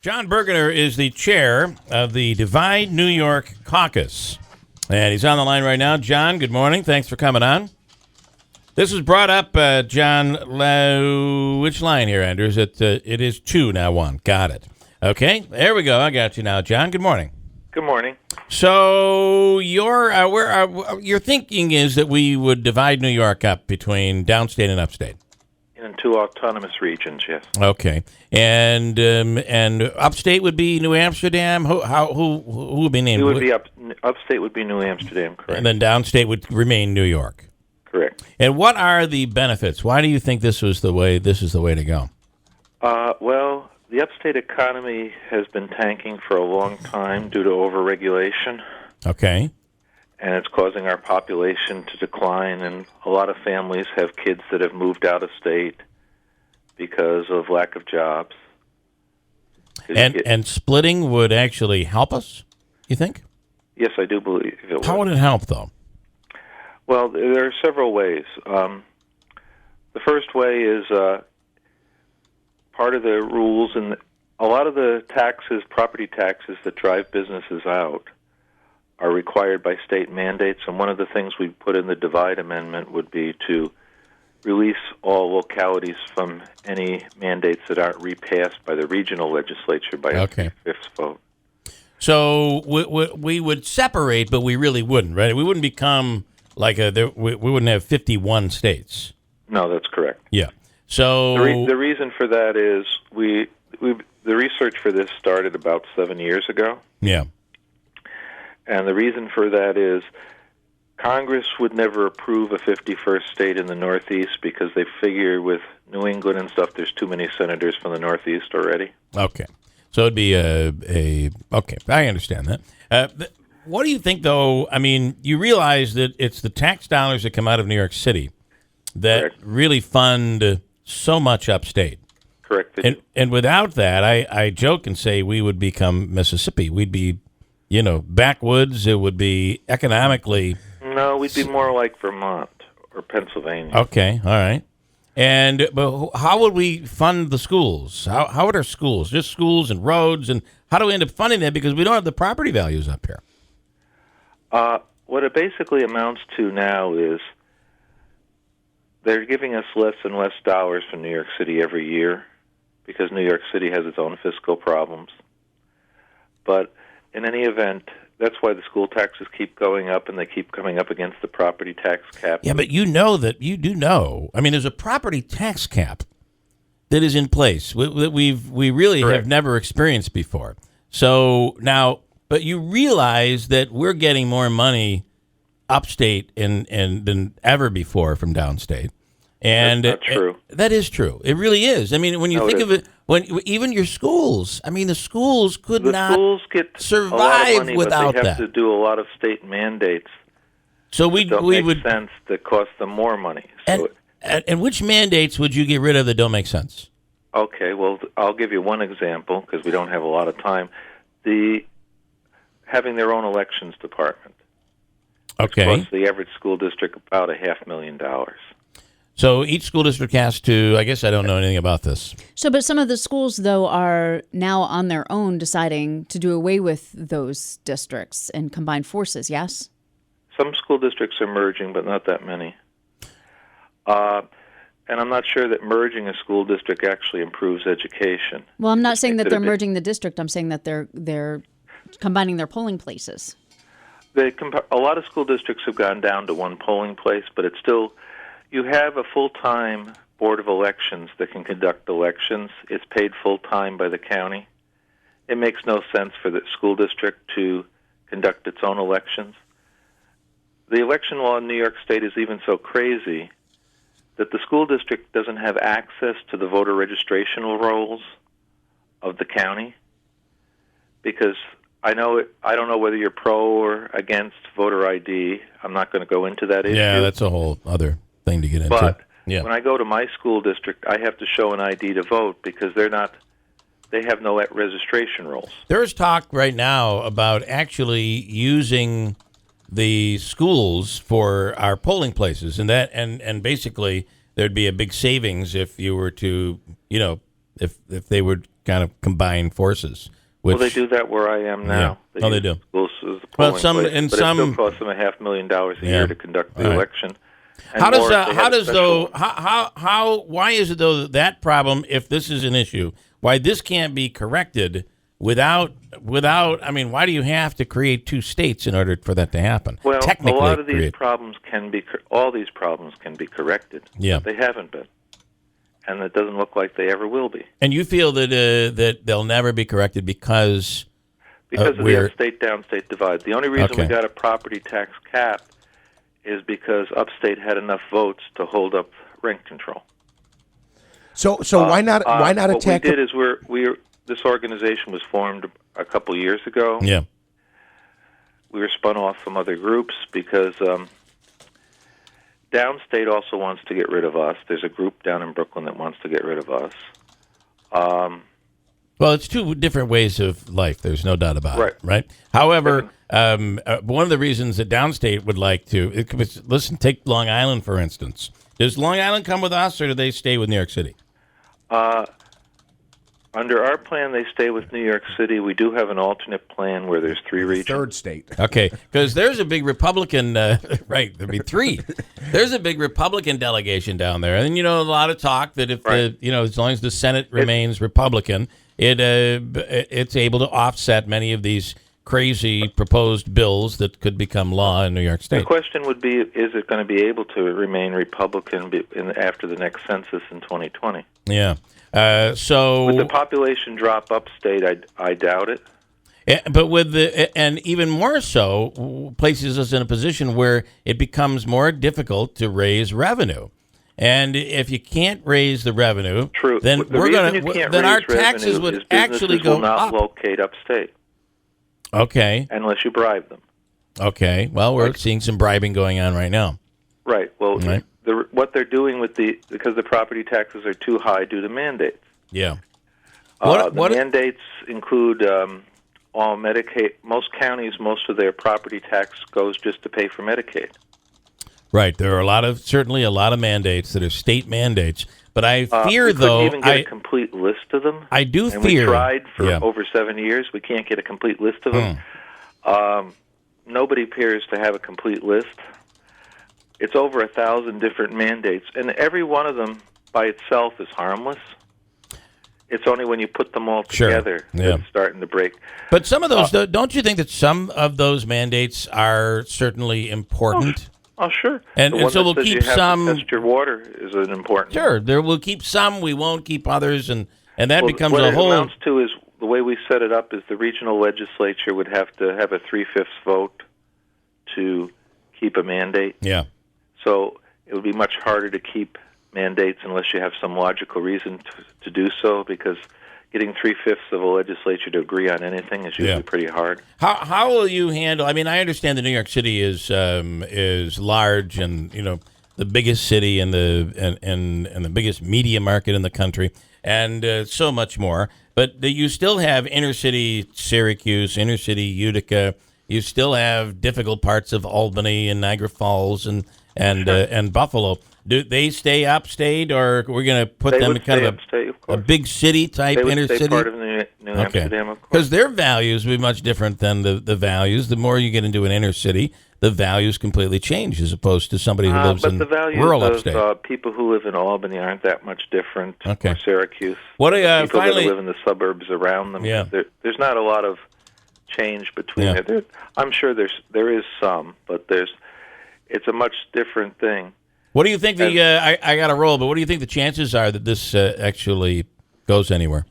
John Burgener is the chair of the Divide New York Caucus, and he's on the line right now. John, good morning. Thanks for coming on. This was brought up, John, which line here, Andrew? It is 2, now 1. Got it. Okay, there we go. I got you now, John. Good morning. Good morning. So your thinking is that we would divide New York up between downstate and upstate? In 2 autonomous regions, yes. Okay, and upstate would be New Amsterdam. Who would be named? It would be upstate would be New Amsterdam, correct? And then downstate would remain New York. Correct. And what are the benefits? Why do you think this is the way to go? Well, the upstate economy has been tanking for a long time due to overregulation. Okay. And it's causing our population to decline, and a lot of families have kids that have moved out of state because of lack of jobs. And splitting would actually help us, you think? Yes, I do believe it would. How would it help, though? Well, there are several ways. The first way is part of the rules, and a lot of the taxes, property taxes that drive businesses out, are required by state mandates, and one of the things we put in the Divide Amendment would be to release all localities from any mandates that aren't repassed by the regional legislature by a fifth vote. So we would separate, but we really wouldn't, right? We wouldn't become like we wouldn't have 51 states. No, that's correct. Yeah. So the reason for that is the research for this started about 7 years ago. Yeah. And the reason for that is Congress would never approve a 51st state in the Northeast because they figure with New England and stuff, there's too many senators from the Northeast already. Okay. So it'd be okay, I understand that. What do you think, though? I mean, you realize that it's the tax dollars that come out of New York City that Correct. really fund so much upstate. Correct. And without that, I joke and say we would become Mississippi. We'd be backwoods. It would be economically. No, we'd be more like Vermont or Pennsylvania. Okay, all right. But how would we fund the schools? How would our schools, just schools and roads, and how do we end up funding that? Because we don't have the property values up here. What it basically amounts to now is they're giving us less and less dollars from New York City every year because New York City has its own fiscal problems. But in any event, that's why the school taxes keep going up, and they keep coming up against the property tax cap. Yeah, but you do know. I mean, there's a property tax cap that is in place that we really Correct. have never experienced before. So now, but you realize that we're getting more money upstate and than ever before from downstate. And that's not true. That is true. It really is. I mean, when you think of it, even your schools, I mean, the schools could not get survive a lot of money, without but they have that. to do a lot of state mandates. So we make would sense that cost them more money. So and which mandates would you get rid of that don't make sense? Okay, well, I'll give you one example because we don't have a lot of time. Having their own elections department. Okay. Costs the average school district about $500,000. So each school district has to, I guess I don't know anything about this. So, but some of the schools, though, are now on their own deciding to do away with those districts and combine forces, yes? Some school districts are merging, but not that many. And I'm not sure that merging a school district actually improves education. Well, I'm not saying that they're merging the district. I'm saying that they're combining their polling places. A lot of school districts have gone down to one polling place, but it's still... You have a full-time Board of Elections that can conduct elections. It's paid full-time by the county. It makes no sense for the school district to conduct its own elections. The election law in New York State is even so crazy that the school district doesn't have access to the voter registration rolls of the county because I don't know whether you're pro or against voter ID. I'm not going to go into that issue. Yeah, that's a whole other thing to get into. But yeah. When I go to my school district, I have to show an ID to vote because they have no registration rolls. There is talk right now about actually using the schools for our polling places, and basically there'd be a big savings if you were to, if they would kind of combine forces. Which, well, they do that where I am now. Yeah. They do. Schools as the Well, polling place, in but some, it still costs them $500,000 a year to conduct the election. And why is it though that problem, if this is an issue, why this can't be corrected without? I mean, why do you have to create two states in order for that to happen? Well, technically, a lot of these problems all these problems can be corrected. Yeah, but they haven't been, and it doesn't look like they ever will be. And you feel that that they'll never be corrected because of the upstate downstate divide. The only reason we got a property tax cap is because upstate had enough votes to hold up rent control. So why not attack? What we did is this organization was formed a couple years ago. Yeah, we were spun off from other groups because downstate also wants to get rid of us. There's a group down in Brooklyn that wants to get rid of us. Well, it's two different ways of life. There's no doubt about it, right? However, one of the reasons that downstate would like to listen, take Long Island for instance. Does Long Island come with us, or do they stay with New York City? Under our plan, they stay with New York City. We do have an alternate plan where there's 3 regions. Third state. Okay, because there's a big Republican, right, there'd be 3. There's a big Republican delegation down there. And, a lot of talk that if, as long as the Senate remains Republican, it's able to offset many of these crazy proposed bills that could become law in New York State. The question would be, is it going to be able to remain Republican after the next census in 2020? Yeah. So with the population drop upstate, I doubt it. But and even more so, places us in a position where it becomes more difficult to raise revenue. And if you can't raise the revenue, then our taxes would actually go will not up. Locate upstate. Okay. Unless you bribe them. Okay. Well, we're seeing some bribing going on right now. Right. Well, what they're doing because the property taxes are too high due to mandates. Yeah. Mandates include all Medicaid. Most counties, most of their property tax goes just to pay for Medicaid. Right. There are certainly a lot of mandates that are state mandates. But I fear, we though, couldn't even get a complete list of them. I do and fear. We tried for over 7 years. We can't get a complete list of them. Nobody appears to have a complete list. It's over 1,000 different mandates, and every one of them by itself is harmless. It's only when you put them all together that it's starting to break. But some of those, don't you think that some of those mandates are certainly important? Oh, sure. And so we'll keep some. To test your water is an important. Sure, we'll keep some. We won't keep others, and that becomes a whole. What it amounts to is the way we set it up is the regional legislature would have to have a 3/5 vote to keep a mandate. Yeah. So it would be much harder to keep mandates unless you have some logical reason to do so, because getting 3/5 of a legislature to agree on anything is usually pretty hard. How will you handle? I mean, I understand that New York City is large, and the biggest city and the biggest media market in the country, and so much more. But you still have inner city Syracuse, inner city Utica. You still have difficult parts of Albany and Niagara Falls and Buffalo. Do they stay upstate, or we're going to put them in kind of a big city type inner city? Part of New Amsterdam, of course. Because their values will be much different than the values. The more you get into an inner city, the values completely change as opposed to somebody who lives in rural upstate. But the values of people who live in Albany aren't that much different. Okay. Or Syracuse. What people that live in the suburbs around them. Yeah. There's not a lot of change between it. I'm sure there is some, but it's a much different thing. What do you think I got to roll, but what do you think the chances are that this actually goes anywhere?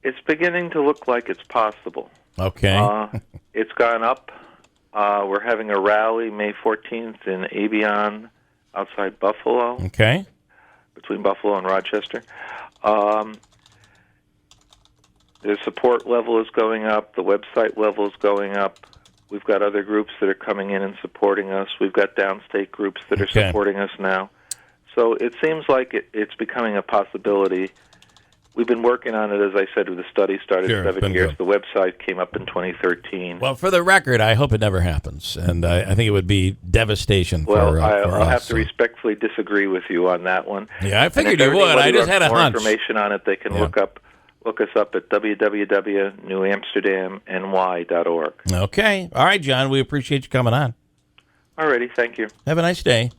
It's beginning to look like it's possible. Okay. It's gone up. We're having a rally May 14th in Avion outside Buffalo. Okay. Between Buffalo and Rochester. The support level is going up. The website level is going up. We've got other groups that are coming in and supporting us. We've got downstate groups that are supporting us now. So it seems like it's becoming a possibility. we've been working on it, as I said, the study started Sure, it's 7 been years. good. The website came up in 2013. Well, for the record, I hope it never happens, and I think it would be devastation Well, for I'll us. have to respectfully disagree with you on that one. Yeah, I And figured if you would. I anybody just had a wants more hunch. information on it, they can Yeah. look us up at www.newamsterdamny.org. Okay. All right, John, we appreciate you coming on. Alrighty, thank you. Have a nice day.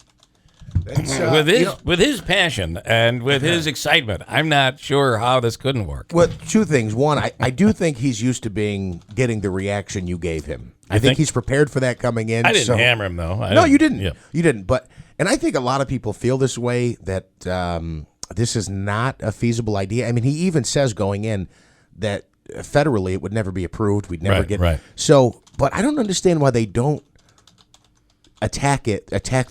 With his passion and with his excitement, I'm not sure how this couldn't work. Well, two things. One, I do think he's used to getting the reaction you gave him. I think he's prepared for that coming in. I didn't hammer him, though. No, you didn't. Yeah. You didn't. And I think a lot of people feel this way, that this is not a feasible idea. I mean, he even says going in that federally it would never be approved. We'd never get. Right. So, but I don't understand why they don't attack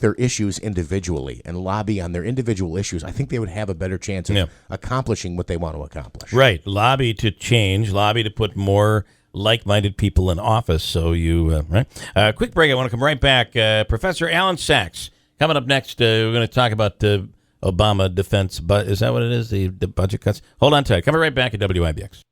their issues individually and lobby on their individual issues. I think they would have a better chance of accomplishing what they want to accomplish. Right. Lobby to change, lobby to put more like-minded people in office. So right. Quick break. I want to come right back. Professor Alan Sachs coming up next. We're going to talk about the Obama defense. But is that what it is? The budget cuts? Hold on tight. Coming right back at WIBX.